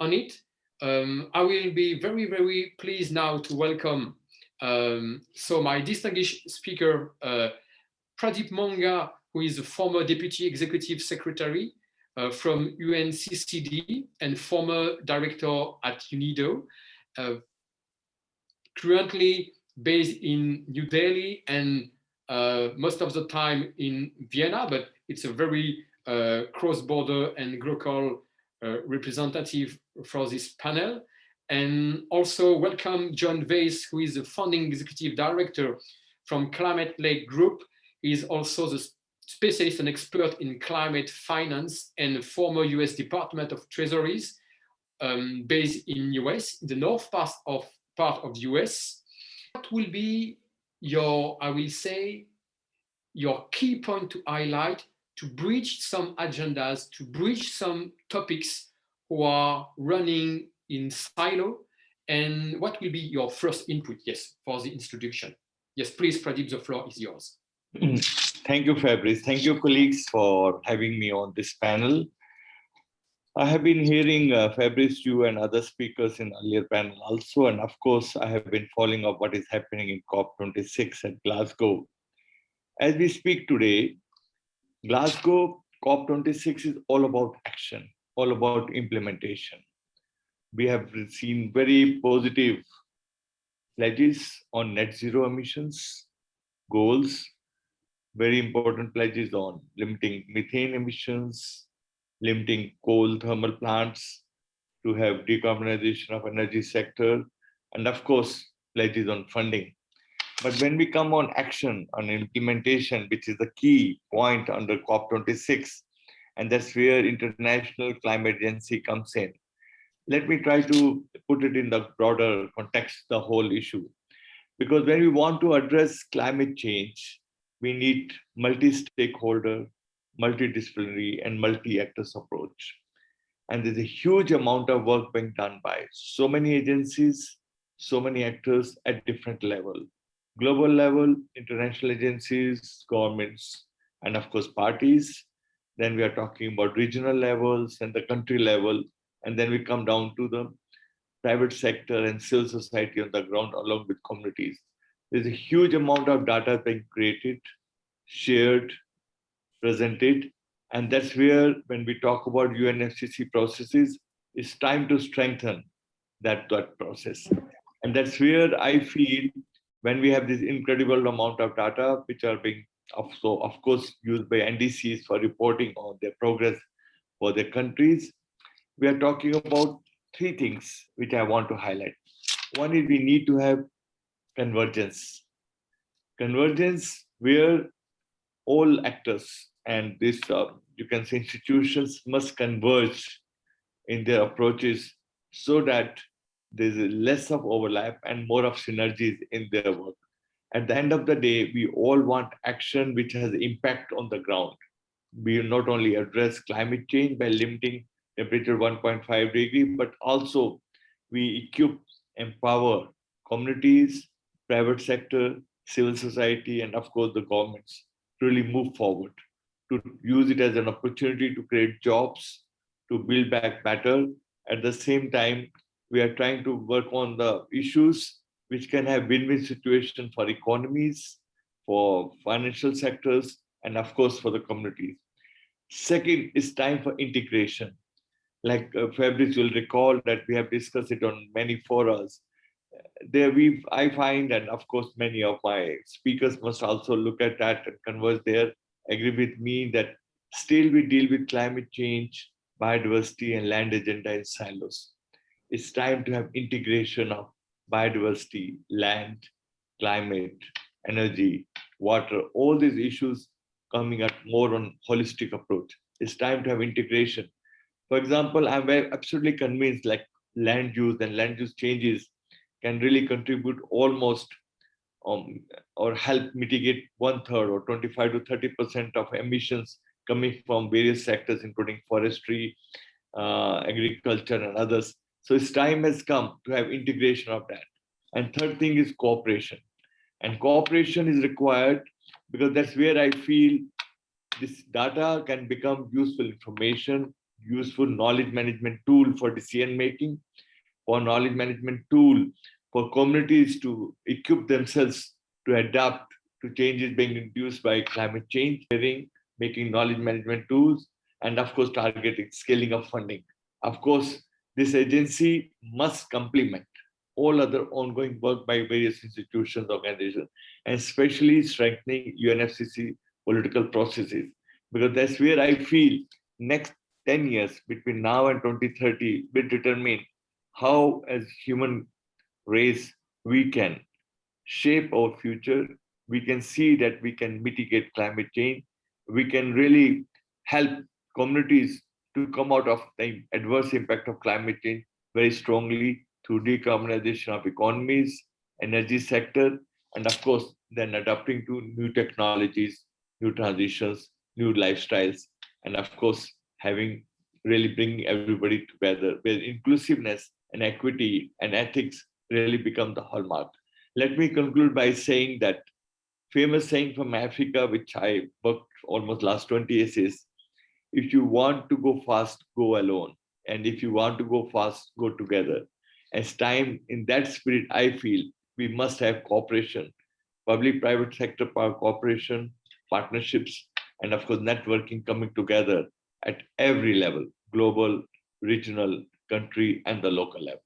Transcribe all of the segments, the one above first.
on it. I will be very, very pleased now to welcome my distinguished speaker, Pradeep Monga, who is a former Deputy Executive Secretary from UNCCD and former Director at UNIDO, currently based in New Delhi and most of the time in Vienna, but it's a very cross-border and global representative for this panel. And also welcome John Weiss, who is the founding executive director from Climate Lake Group. He is also the specialist and expert in climate finance and former US Department of Treasuries based in US, the north part of the US. What will be your, I will say, your key point to highlight to bridge some agendas, to bridge some topics who are running in silo? And what will be your first input, yes, for the introduction? Yes, please, Pradeep, the floor is yours. Thank you, Fabrice. Thank you, colleagues, for having me on this panel. I have been hearing Fabrice, you and other speakers in earlier panel also, and of course, I have been following up what is happening in COP26 at Glasgow. As we speak today, Glasgow COP26 is all about action, all about implementation. We have seen very positive pledges on net zero emissions, goals, very important pledges on limiting methane emissions, limiting coal thermal plants to have decarbonization of energy sector, and of course, pledges on funding. But when we come on action, on implementation, which is the key point under COP26, and that's where International Climate Agency comes in. Let me try to put it in the broader context, the whole issue. Because when we want to address climate change, we need multi-stakeholder, multidisciplinary, and multi-actors approach. And there's a huge amount of work being done by so many agencies, so many actors at different levels. Global level, international agencies, governments, and of course parties. Then we are talking about regional levels and the country level. And then we come down to the private sector and civil society on the ground along with communities. There's a huge amount of data being created, shared, presented. And that's where, when we talk about UNFCCC processes, it's time to strengthen that process. And that's where I feel when we have this incredible amount of data, which are being also, of course, used by NDCs for reporting on their progress for their countries, we are talking about three things which I want to highlight. One is we need to have convergence. Convergence where all actors and this, you can say institutions must converge in their approaches so that there's less of overlap and more of synergies in their work. At the end of the day, we all want action which has impact on the ground. We not only address climate change by limiting temperature 1.5 degree, but also we equip, empower communities, private sector, civil society, and of course the governments to really move forward, to use it as an opportunity to create jobs, to build back better. At the same time, we are trying to work on the issues which can have win-win situation for economies, for financial sectors, and of course for the communities. Second is time for integration. Like Fabrice will recall that we have discussed it on many forums. There I find, and of course many of my speakers must also look at that and converse there, agree with me that still we deal with climate change, biodiversity, and land agenda in silos. It's time to have integration of biodiversity, land, climate, energy, water, all these issues coming at more on holistic approach. It's time to have integration. For example, I'm absolutely convinced like land use and land use changes can really contribute almost or help mitigate 1/3 or 25 to 30% of emissions coming from various sectors, including forestry, agriculture, and others. So its time has come to have integration of that. And third thing is cooperation. And cooperation is required because that's where I feel this data can become useful information, useful knowledge management tool for decision making, for knowledge management tool for communities to equip themselves to adapt to changes being induced by climate change, making knowledge management tools, and of course, targeting scaling of funding. Of course, this agency must complement all other ongoing work by various institutions, organizations, and especially strengthening UNFCCC political processes, because that's where I feel next 10 years between now and 2030 will determine how, as human race, we can shape our future. We can see that we can mitigate climate change. We can really help communities to come out of the adverse impact of climate change very strongly through decarbonization of economies, energy sector, and of course, then adapting to new technologies, new transitions, new lifestyles, and of course, having really bringing everybody together where inclusiveness and equity and ethics really become the hallmark. Let me conclude by saying that famous saying from Africa, which I worked almost last 20 years, is if you want to go fast, go alone. And if you want to go fast, go together. As time in that spirit, I feel we must have cooperation, public-private sector cooperation, partnerships, and of course, networking coming together at every level, global, regional, country, and the local level.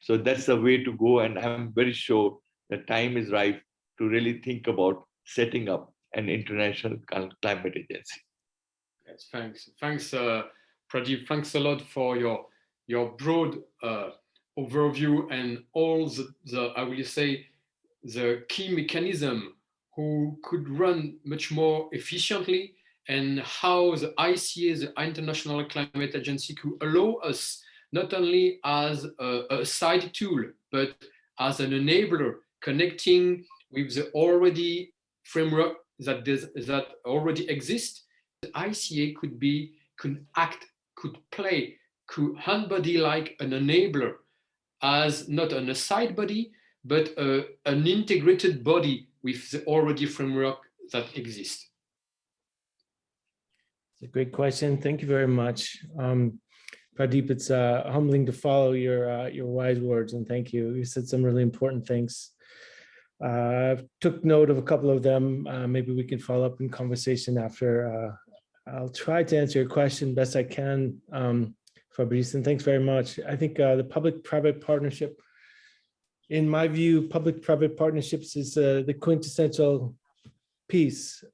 So that's the way to go. And I'm very sure the time is right to really think about setting up an international climate agency. Yes, thanks, Pradeep. Thanks a lot for your broad overview and all the I will say the key mechanism who could run much more efficiently, and how the ICA, the International Climate Agency, could allow us not only as a side tool, but as an enabler connecting with the already framework that already exists. The ICA could act, could play, could embody like an enabler, as not an aside body, but an integrated body with the already framework that exists. It's a great question. Thank you very much. Pradeep, it's humbling to follow your wise words, and thank you. You said some really important things. Took note of a couple of them. Maybe we can follow up in conversation after. I'll try to answer your question best I can, Fabrice, and thanks very much. I think the public-private partnership, in my view, public-private partnerships is the quintessential piece.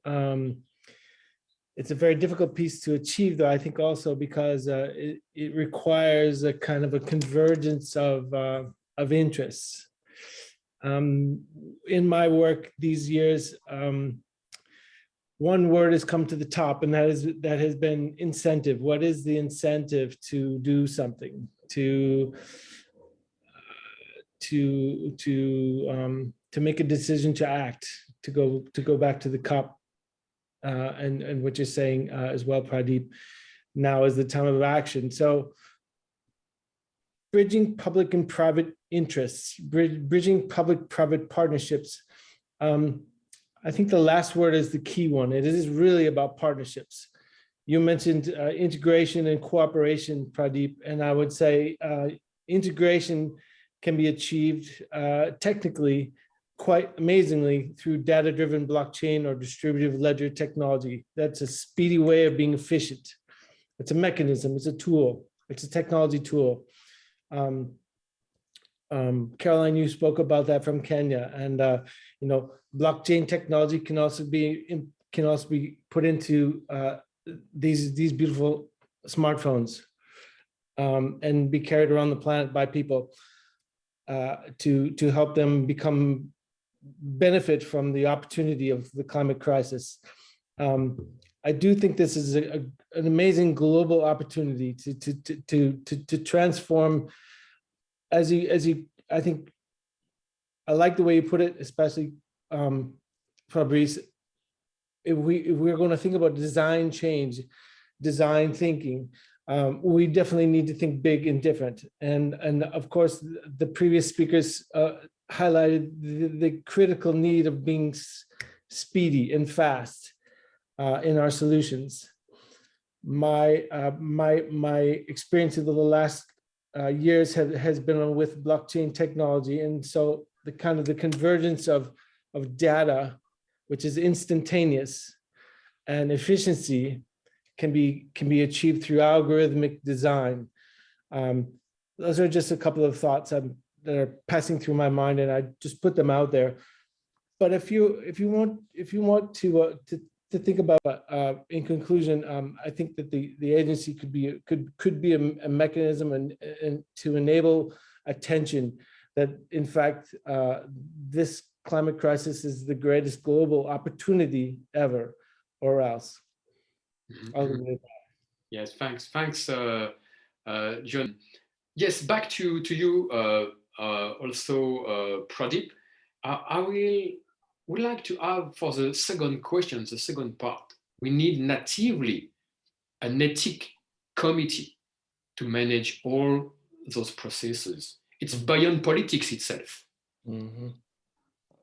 It's a very difficult piece to achieve, though, I think also because it requires a kind of a convergence of interests. In my work these years, one word has come to the top, and that has been incentive. What is the incentive to do something, to make a decision to act, to go back to the cup, and what you're saying as well, Pradeep. Now is the time of action. So, bridging public and private interests, bridging public-private partnerships. I think the last word is the key one. It is really about partnerships. You mentioned integration and cooperation, Pradeep, and I would say integration can be achieved technically quite amazingly through data-driven blockchain or distributed ledger technology. That's a speedy way of being efficient. It's a mechanism, it's a tool, it's a technology tool. Caroline, you spoke about that from Kenya, and blockchain technology can also be put into these beautiful smartphones and be carried around the planet by people to help them benefit from the opportunity of the climate crisis. I do think this is an amazing global opportunity to transform. As you, I think, I like the way you put it, especially Fabrice. If we're going to think about design change, design thinking, we definitely need to think big and different. And of course, the previous speakers highlighted the critical need of being speedy and fast in our solutions. my experience of the last years has been with blockchain technology, and so the convergence of data, which is instantaneous, and efficiency can be achieved through algorithmic design. Those are just a couple of thoughts that are passing through my mind, and I just put them out there. But if you want to think about, in conclusion, I think that the agency could be a mechanism and to enable attention that, in fact, this climate crisis is the greatest global opportunity ever, or else. Yes, thanks, John. Yes, back to you also, Pradeep. I would like to have, for the second question, the second part, we need natively an ethic committee to manage all those processes. It's beyond politics itself. Mm-hmm.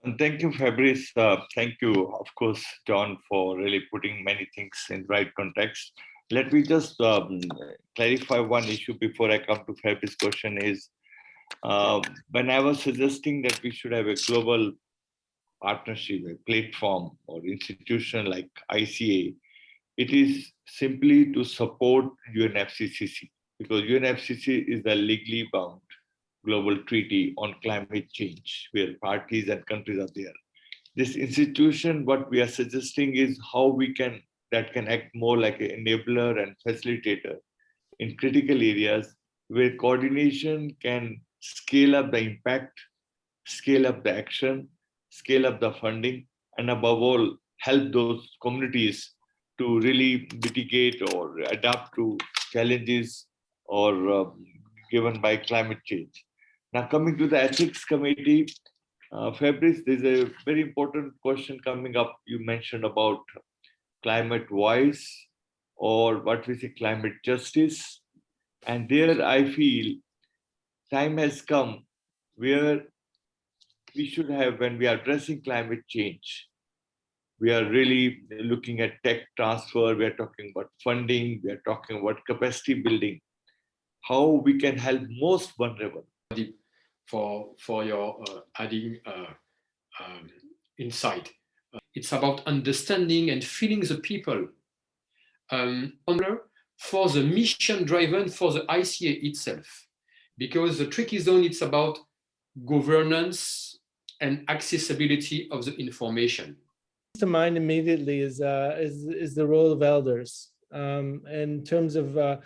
And thank you, Fabrice. Thank you, of course, John, for really putting many things in the right context. Let me just clarify one issue before I come to Fabrice's question is, when I was suggesting that we should have a global partnership, a platform or institution like ICA, it is simply to support UNFCCC, because UNFCCC is the legally bound global treaty on climate change, where parties and countries are there. This institution, what we are suggesting is how that can act more like an enabler and facilitator in critical areas where coordination can scale up the impact, scale up the action, scale up the funding, and above all, help those communities to really mitigate or adapt to challenges or given by climate change. Now, coming to the ethics committee, Fabrice, there's a very important question coming up. You mentioned about climate voice, or what we say climate justice. And there I feel time has come where we should have, when we are addressing climate change, we are really looking at tech transfer, we are talking about funding, we are talking about capacity building, how we can help most vulnerable. For your adding insight. It's about understanding and feeling the people. For the mission driven for the ICA itself, because the tricky zone, it's about governance and accessibility of the information. To mind immediately is the role of elders in terms of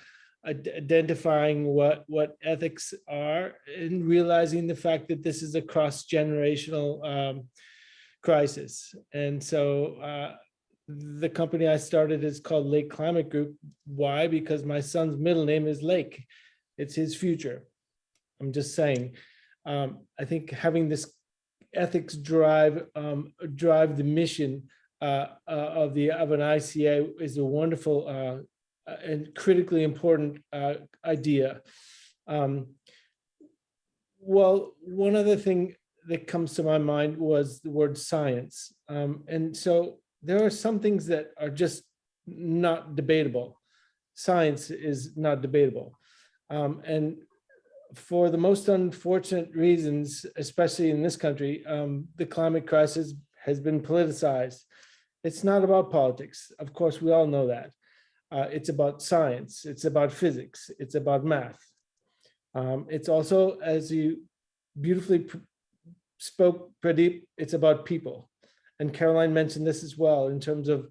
identifying what ethics are and realizing the fact that this is a cross-generational crisis. And so the company I started is called Lake Climate Group. Why? Because my son's middle name is Lake. It's his future. I'm just saying. I think having this ethics drive the mission of an ICA is a wonderful and critically important idea. Well, one other thing that comes to my mind was the word science. And so there are some things that are just not debatable. Science is not debatable. And for the most unfortunate reasons, especially in this country, the climate crisis has been politicized. It's not about politics. Of course, we all know that. It's about science. It's about physics. It's about math. It's also, as you beautifully spoke, Pradeep, it's about people. And Caroline mentioned this as well in terms of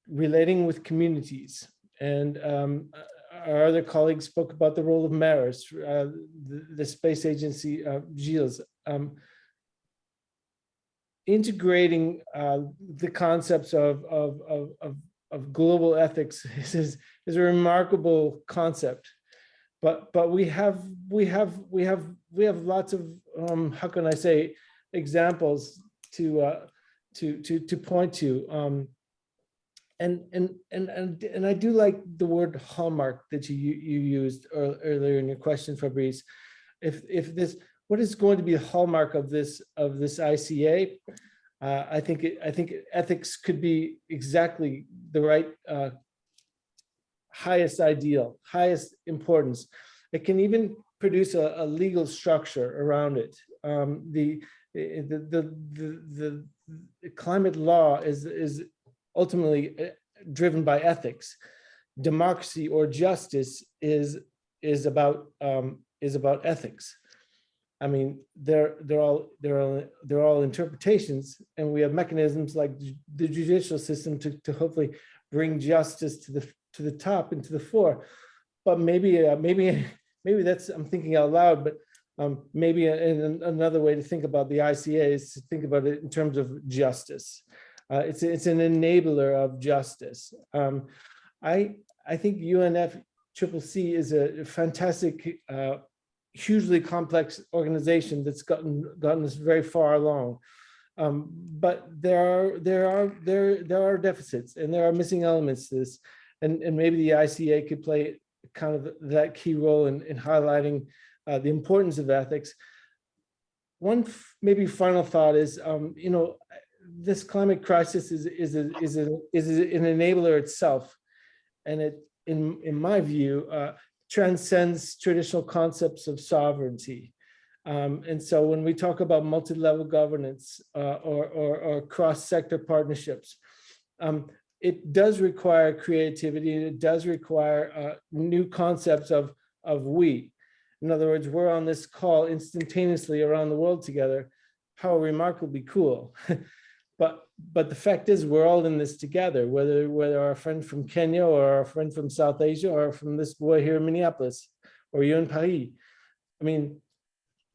relating with communities. And our other colleagues spoke about the role of mayors, the space agency, GLAS. Integrating the concepts of global ethics is a remarkable concept, but we have lots of how can I say examples to point to. And I do like the word hallmark that you used earlier in your question, Fabrice. If this, what is going to be a hallmark of this ICA? I think ethics could be exactly the right highest ideal, highest importance. It can even produce a legal structure around it. The climate law is ultimately driven by ethics. Democracy or justice is about ethics. I mean, they're all interpretations, and we have mechanisms like the judicial system to hopefully bring justice to the top and to the fore. But maybe that's, I'm thinking out loud, but maybe another way to think about the ICA is to think about it in terms of justice. It's an enabler of justice. I think UNFCCC is a fantastic, hugely complex organization that's gotten us very far along. But there are deficits and there are missing elements to this, and maybe the ICA could play kind of that key role in highlighting the importance of ethics. One maybe final thought is, you know, this climate crisis is an enabler itself, and it, in my view, transcends traditional concepts of sovereignty. And so when we talk about multi-level governance or cross-sector partnerships, it does require creativity, and it does require new concepts of we. In other words, we're on this call instantaneously around the world together. How remarkably cool. But the fact is, we're all in this together, whether our friend from Kenya or our friend from South Asia or from this boy here in Minneapolis or you in Paris. I mean,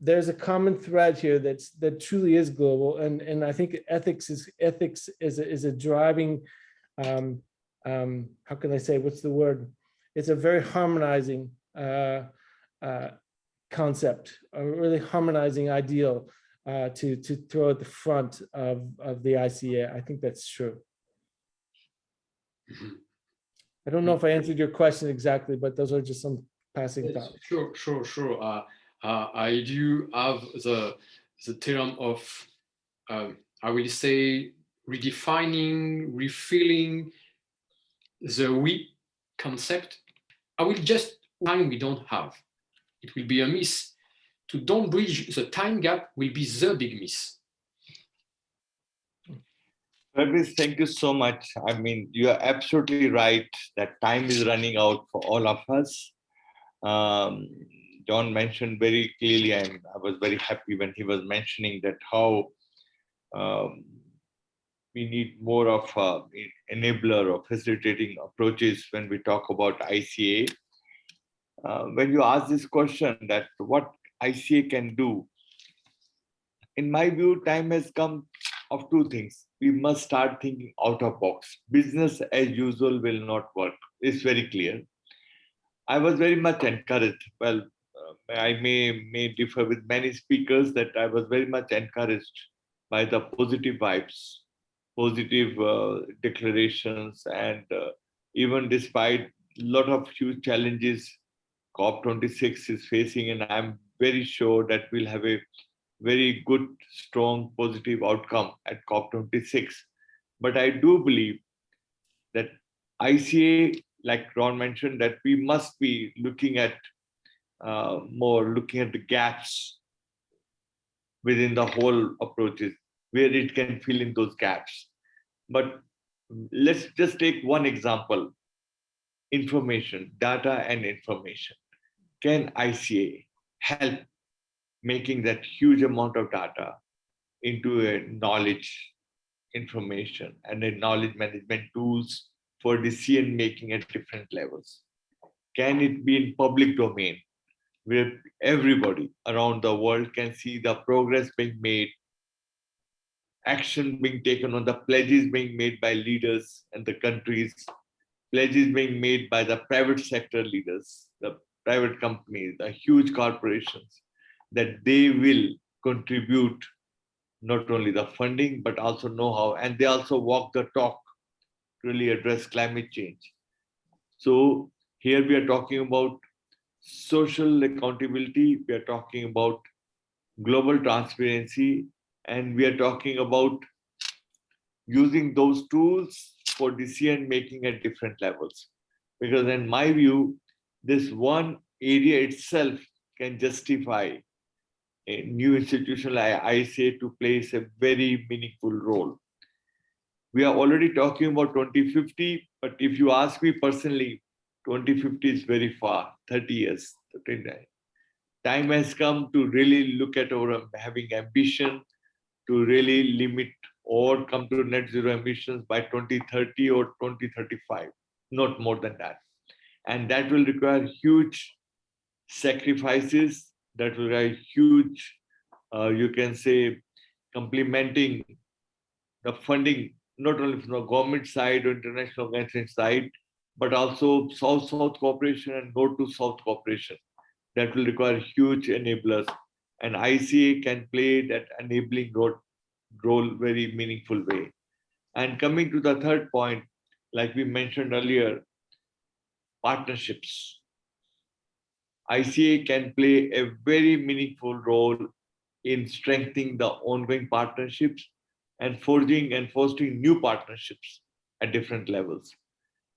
there's a common thread here that truly is global, and I think ethics is a driving, how can I say, what's the word? It's a very harmonizing concept, a really harmonizing ideal to throw at the front of the ICA. I think that's true. I don't know if I answered your question exactly, but those are just some passing thoughts. Sure. I do have the term of, I will say, redefining, refilling the we concept. I will just time we don't have. It will be a miss. To don't bridge the time gap will be the big miss. Fabrice, thank you so much. I mean, you are absolutely right that time is running out for all of us. John mentioned very clearly, and I was very happy when he was mentioning that how we need more of enabler or facilitating approaches when we talk about ICA. When you ask this question that what ICA can do, in my view, time has come of two things. We must start thinking out of box. Business as usual will not work. It's very clear. I was very much encouraged. Well, I may differ with many speakers that I was very much encouraged by the positive vibes, positive declarations, and even despite a lot of huge challenges COP26 is facing, and I'm very sure that we'll have a very good, strong, positive outcome at COP26. But I do believe that ICA, like Ron mentioned, that we must be looking at looking at the gaps within the whole approaches, where it can fill in those gaps. But let's just take one example: information, data, and information. Can ICA help making that huge amount of data into a knowledge information and a knowledge management tools for decision making at different levels? Can it be in public domain where everybody around the world can see the progress being made, action being taken on the pledges being made by leaders and the countries, pledges being made by the private sector leaders, the private companies, the huge corporations, that they will contribute not only the funding, but also know-how, and they also walk the talk to really address climate change. So here we are talking about social accountability, we are talking about global transparency, and we are talking about using those tools for decision making at different levels. because in my view, this one area itself can justify a new institution like ICA to play a very meaningful role. We are already talking about 2050, but if you ask me personally, 2050 is very far, 30 years. 39. Time has come to really look at our having ambition to really limit or come to net zero emissions by 2030 or 2035, not more than that. And that will require huge sacrifices, that will require huge, you can say, complementing the funding, not only from the government side or international organization side, but also South-South cooperation and North-to-South cooperation. That will require huge enablers. And ICA can play that enabling role very meaningful way. And coming to the third point, like we mentioned earlier, partnerships. ICA can play a very meaningful role in strengthening the ongoing partnerships and forging and fostering new partnerships at different levels.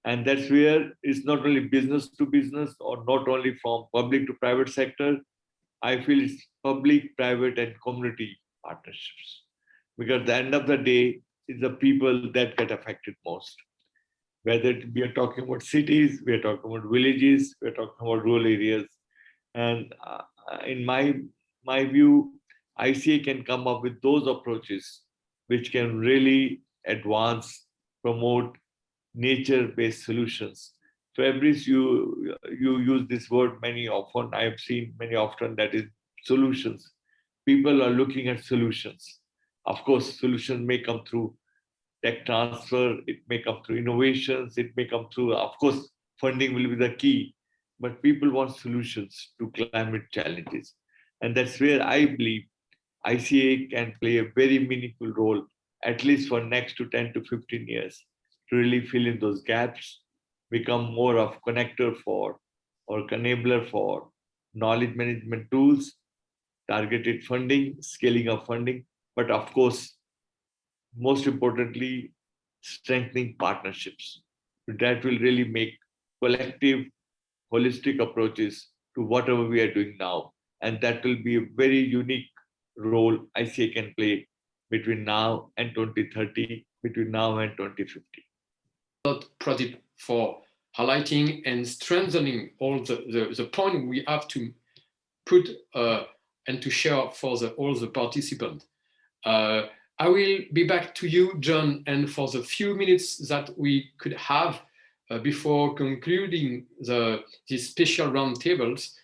And that's where it's not only business to business or not only from public to private sector. I feel it's public, private, and community partnerships. Because at the end of the day, it's the people that get affected most. Whether we are talking about cities, we are talking about villages, we are talking about rural areas. And in my view, ICA can come up with those approaches which can really advance, promote nature-based solutions. Fabrice, you use this word many often. I have seen many often, that is solutions. People are looking at solutions. Of course, solutions may come through tech transfer, it may come through innovations, it may come through, of course, funding will be the key, but people want solutions to climate challenges. And that's where I believe ICA can play a very meaningful role, at least for next to 10 to 15 years, to really fill in those gaps, become more of connector for or enabler for knowledge management tools, targeted funding, scaling of funding, but of course, most importantly, strengthening partnerships. That will really make collective, holistic approaches to whatever we are doing now. And that will be a very unique role ICA can play between now and 2030, between now and 2050. Pradeep, for highlighting and strengthening all the point we have to put and to share for all the participants. I will be back to you, John, and for the few minutes that we could have before concluding these special roundtables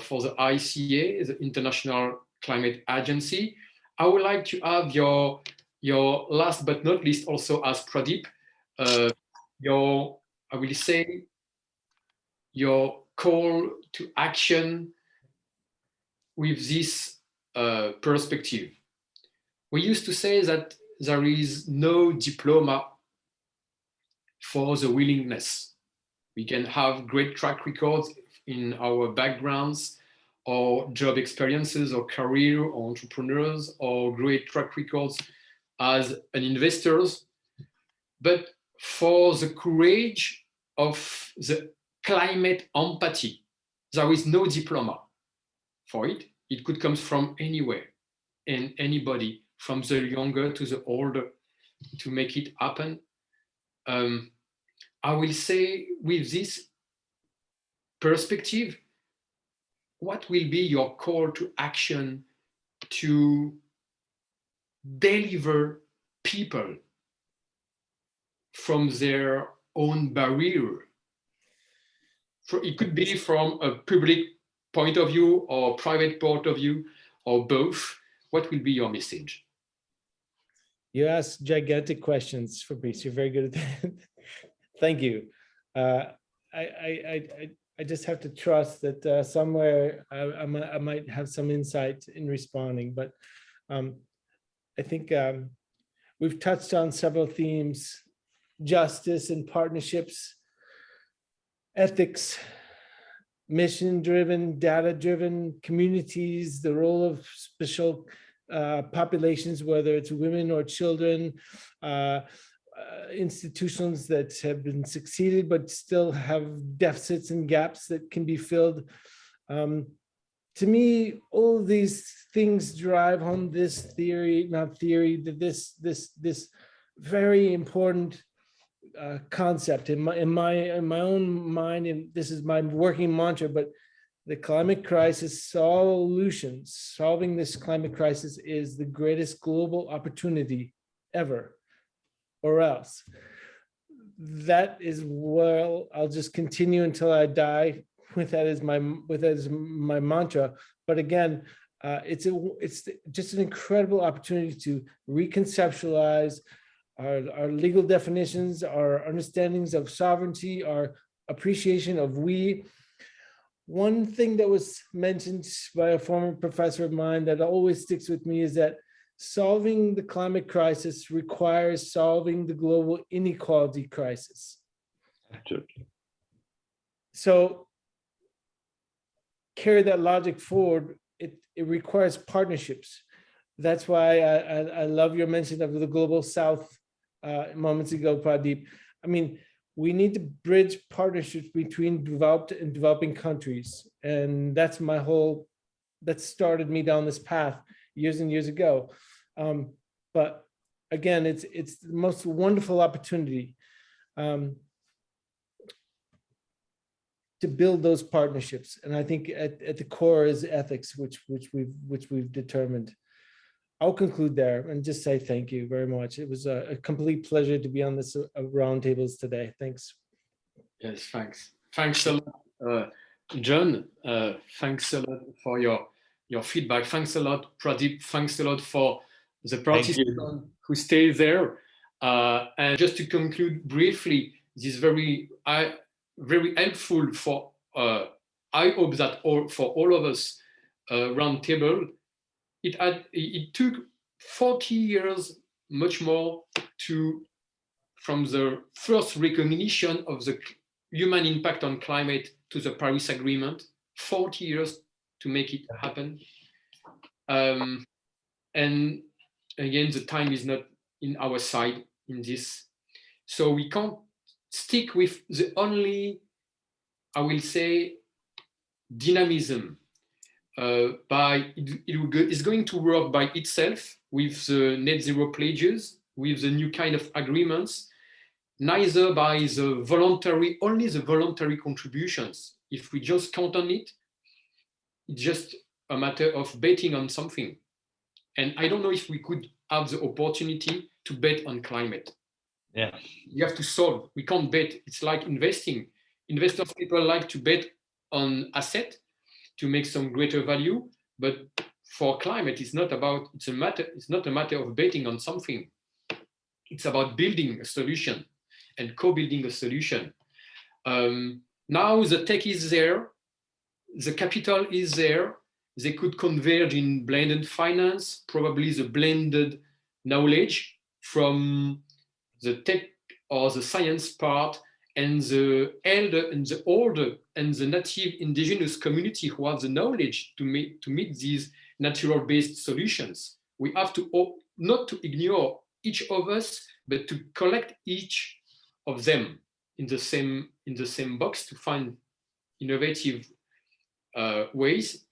for the ICA, the International Climate Agency, I would like to have your last but not least also as Pradeep, I will say, your call to action with this perspective. We used to say that there is no diploma for the willingness. We can have great track records in our backgrounds or job experiences or career or entrepreneurs or great track records as an investors. But for the courage of the climate empathy, there is no diploma for it. It could come from anywhere and anybody, from the younger to the older, to make it happen. I will say, with this perspective, what will be your call to action to deliver people from their own barrier? It could be from a public point of view or private point of view or both. What will be your message? You ask gigantic questions, Fabrice. You're very good at that. Thank you. I just have to trust that somewhere I might have some insight in responding. But I think we've touched on several themes: justice and partnerships, ethics, mission-driven, data-driven communities, the role of special populations, whether it's women or children, institutions that have been succeeded, but still have deficits and gaps that can be filled. To me, all of these things drive home this theory, not theory, that this very important concept in my own mind, and this is my working mantra, but the climate crisis solutions, solving this climate crisis is the greatest global opportunity ever, or else. That is, well, I'll just continue until I die with that as my mantra. But again, it's just an incredible opportunity to reconceptualize our legal definitions, our understandings of sovereignty, our appreciation of we. One thing that was mentioned by a former professor of mine that always sticks with me is that solving the climate crisis requires solving the global inequality crisis. Absolutely. So carry that logic forward, it requires partnerships. That's why I love your mention of the Global South moments ago, Pradeep. I mean, we need to bridge partnerships between developed and developing countries. And that's my whole, that started me down this path years and years ago. But again, it's the most wonderful opportunity to build those partnerships. And I think at the core is ethics, which we've determined. I'll conclude there and just say thank you very much. It was a complete pleasure to be on this roundtables today. Thanks. Yes, thanks. Thanks a lot, John. Thanks a lot for your feedback. Thanks a lot, Pradeep. Thanks a lot for the participants who stay there. And just to conclude briefly, this is very helpful for, I hope that for all of us, roundtable. It took 40 years, much more, from the first recognition of the human impact on climate to the Paris Agreement, 40 years to make it happen. And again, the time is not in our side in this. So we can't stick with the only, I will say, dynamism. It's going to work by itself with the net zero pledges, with the new kind of agreements, neither by the voluntary, only the voluntary contributions. If we just count on it, it's just a matter of betting on something. And I don't know if we could have the opportunity to bet on climate. Yeah. You have to solve. We can't bet. It's like investing. Investors, people like to bet on asset to make some greater value, but for climate, it's not a matter of betting on something. It's about building a solution and co-building a solution. Now the tech is there, the capital is there, they could converge in blended finance, probably the blended knowledge from the tech or the science part, and the elder and the older and the native indigenous community who have the knowledge to meet these natural-based solutions. We have to not to ignore each of us, but to collect each of them in the same box to find innovative ways.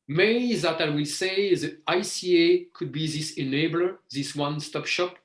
May that I will say the ICA could be this enabler, this one-stop shop